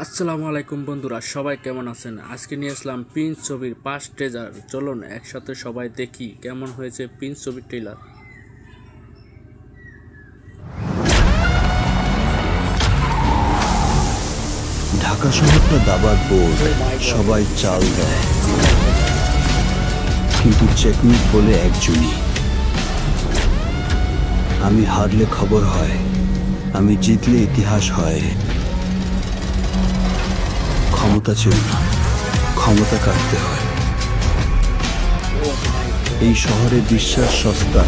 আসসালামু আলাইকুম বন্ধুরা, সবাই কেমন আছেন? আজকে নিয়ে আসলাম প্রিন্স ছবির 5 ট্রেজার। চলুন একসাথে সবাই দেখি কেমন হয়েছে প্রিন্স ছবির ট্রেলার। ঢাকা শহরটা দাবার বোর্ড, সবাই চাল দেয়, কিন্তু চেকমেট বলে একজনই। আমি হারলে খবর হয়, আমি জিতলে ইতিহাস হয়। ক্ষমতা চেয়ে না, ক্ষমতা কাটতে হয়। এই শহরে বিশ্বাস সস্তা,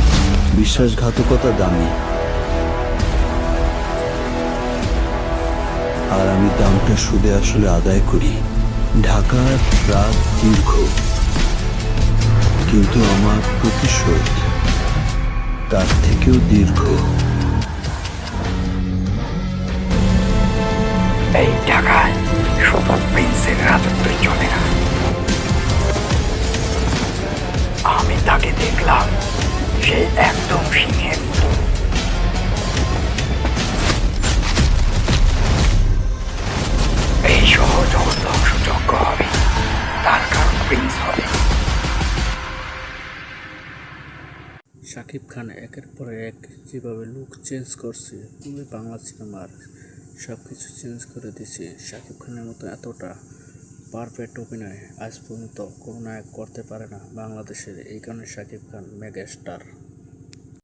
বিশ্বাসঘাতকতা দামি, আর আমি দামটা সুদে আসলে আদায় করি। ঢাকার রাত দীর্ঘ, কিন্তু আমার প্রতিশোধ তার থেকেও দীর্ঘ। এই ঢাকায় শুধু প্রিন্সের রাজত্বই চলে না, আমি তাকে দেখলাম, সে একদম সিংহের মতো। এই শহর যখন ধ্বংসযজ্ঞ হবে, তার কারণ প্রিন্স হবে। শাকিব খান একের পর এক যেভাবে লুক চেঞ্জ করছে, পুরো বাংলা সিনেমার সব কিছু চেঞ্জ করে দিছে। শাকিব খানের মতো এতটা পারফেক্ট অভিনয় আজ পর্যন্ত কোনো নায়ক করতে পারে না বাংলাদেশের। এই কারণে শাকিব খান মেগা স্টার।